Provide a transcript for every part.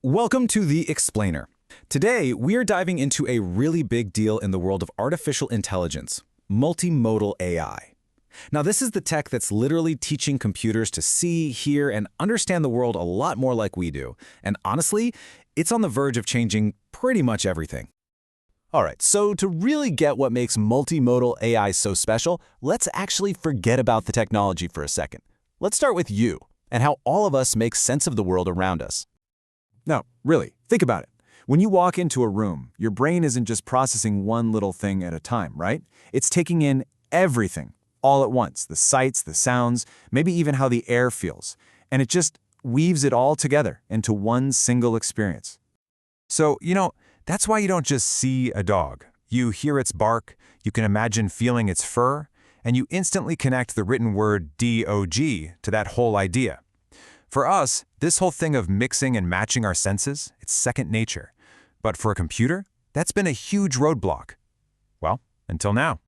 Welcome to The Explainer. Today, we are diving into a really big deal in the world of artificial intelligence, multimodal AI. Now, this is the tech that's literally teaching computers to see, hear, and understand the world a lot more like we do. And honestly, it's on the verge of changing pretty much everything. All right, so to really get what makes multimodal AI so special, let's actually forget about the technology for a second. Let's start with you and how all of us make sense of the world around us. No, really, think about it. When you walk into a room, your brain isn't just processing one little thing at a time, right? It's taking in everything all at once, the sights, the sounds, maybe even how the air feels, and it just weaves it all together into one single experience. So, that's why you don't just see a dog. You hear its bark, you can imagine feeling its fur, and you instantly connect the written word dog to that whole idea. For us, this whole thing of mixing and matching our senses, it's second nature. But for a computer, that's been a huge roadblock. Well, until now.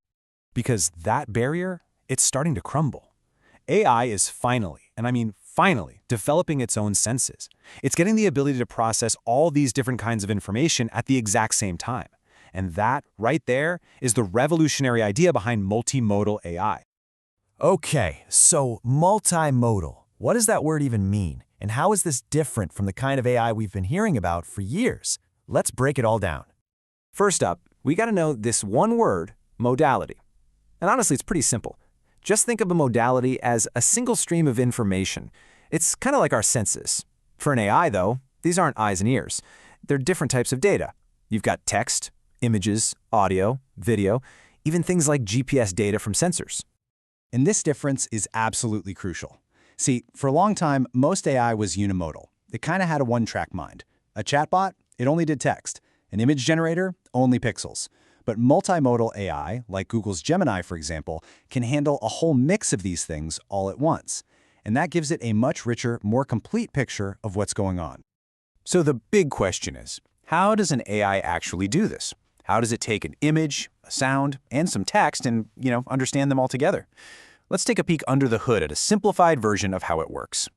Because that barrier, it's starting to crumble. AI is finally, and I mean finally, developing its own senses. It's getting the ability to process all these different kinds of information at the exact same time. And that, right there, is the revolutionary idea behind multimodal AI. Okay, so multimodal. What does that word even mean? And how is this different from the kind of AI we've been hearing about for years? Let's break it all down. First up, we got to know this one word, modality. And honestly, it's pretty simple. Just think of a modality as a single stream of information. It's kind of like our senses. For an AI, though, these aren't eyes and ears. They're different types of data. You've got text, images, audio, video, even things like GPS data from sensors. And this difference is absolutely crucial. See, for a long time, most AI was unimodal. It kind of had a one-track mind. A chatbot, it only did text. An image generator, only pixels. But multimodal AI, like Google's Gemini, for example, can handle a whole mix of these things all at once. And that gives it a much richer, more complete picture of what's going on. So the big question is, how does an AI actually do this? How does it take an image, a sound, and some text and, understand them all together? Let's take a peek under the hood at a simplified version of how it works.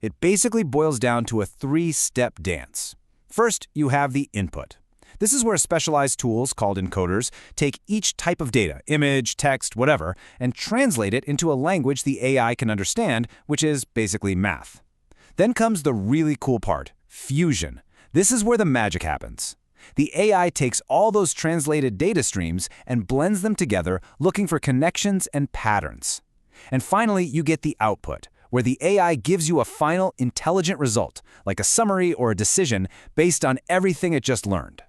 It basically boils down to a three-step dance. First, you have the input. This is where specialized tools called encoders take each type of data, image, text, whatever, and translate it into a language the AI can understand, which is basically math. Then comes the really cool part, fusion. This is where the magic happens. The AI takes all those translated data streams and blends them together, looking for connections and patterns. And finally, you get the output, where the AI gives you a final intelligent result, like a summary or a decision based on everything it just learned.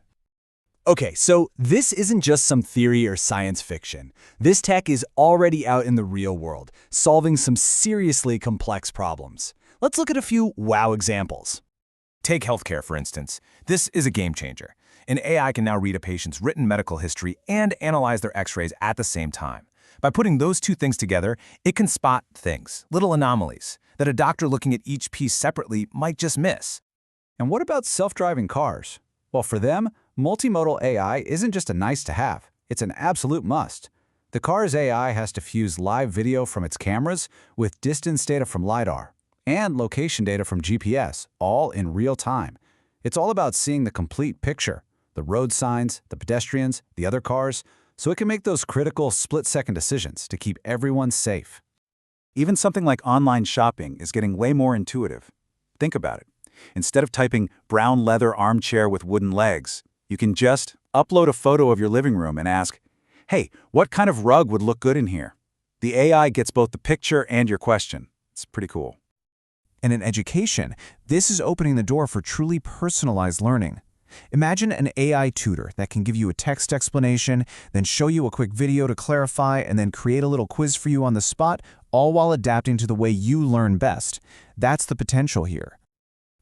Okay, so this isn't just some theory or science fiction. This tech is already out in the real world, solving some seriously complex problems. Let's look at a few wow examples. Take healthcare, for instance. This is a game changer. An AI can now read a patient's written medical history and analyze their x-rays at the same time. By putting those two things together, it can spot things, little anomalies, that a doctor looking at each piece separately might just miss. And what about self-driving cars? Well, for them, multimodal AI isn't just a nice-to-have, it's an absolute must. The car's AI has to fuse live video from its cameras with distance data from LiDAR and location data from GPS, all in real time. It's all about seeing the complete picture, the road signs, the pedestrians, the other cars, so it can make those critical split-second decisions to keep everyone safe. Even something like online shopping is getting way more intuitive. Think about it. Instead of typing brown leather armchair with wooden legs, you can just upload a photo of your living room and ask, hey, what kind of rug would look good in here? The AI gets both the picture and your question. It's pretty cool. And in education, this is opening the door for truly personalized learning. Imagine an AI tutor that can give you a text explanation, then show you a quick video to clarify, and then create a little quiz for you on the spot, all while adapting to the way you learn best. That's the potential here.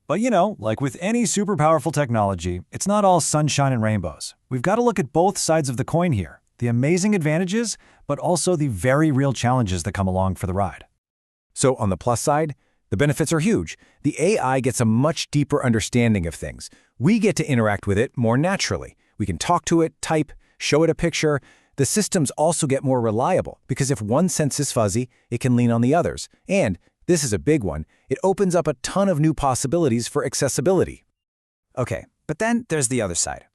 But like with any super powerful technology, it's not all sunshine and rainbows. We've got to look at both sides of the coin here, the amazing advantages, but also the very real challenges that come along for the ride. So on the plus side, the benefits are huge. The AI gets a much deeper understanding of things. We get to interact with it more naturally. We can talk to it, type, show it a picture. The systems also get more reliable because if one sense is fuzzy, it can lean on the others. And this is a big one. It opens up a ton of new possibilities for accessibility. Okay, but then there's the other side.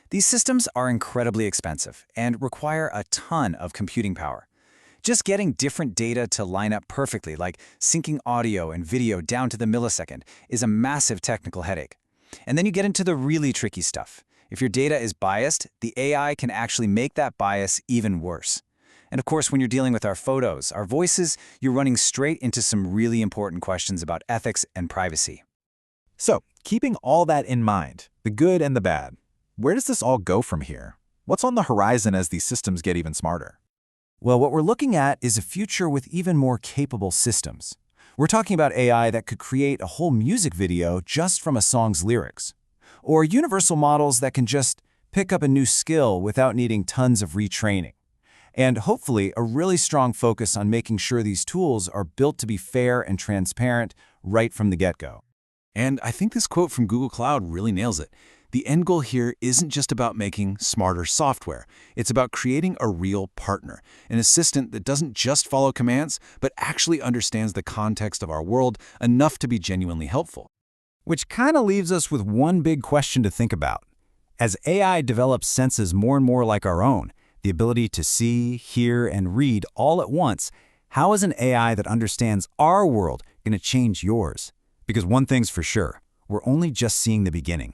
These systems are incredibly expensive and require a ton of computing power. Just getting different data to line up perfectly, like syncing audio and video down to the millisecond, is a massive technical headache. And then you get into the really tricky stuff. If your data is biased, the AI can actually make that bias even worse. And of course, when you're dealing with our photos, our voices, you're running straight into some really important questions about ethics and privacy. So, keeping all that in mind, the good and the bad, where does this all go from here? What's on the horizon as these systems get even smarter? Well, what we're looking at is a future with even more capable systems. We're talking about AI that could create a whole music video just from a song's lyrics. Or universal models that can just pick up a new skill without needing tons of retraining. And hopefully, a really strong focus on making sure these tools are built to be fair and transparent right from the get-go. And I think this quote from Google Cloud really nails it. The end goal here isn't just about making smarter software. It's about creating a real partner, an assistant that doesn't just follow commands, but actually understands the context of our world enough to be genuinely helpful. Which kind of leaves us with one big question to think about. As AI develops senses more and more like our own, the ability to see, hear, and read all at once, how is an AI that understands our world going to change yours? Because one thing's for sure, we're only just seeing the beginning.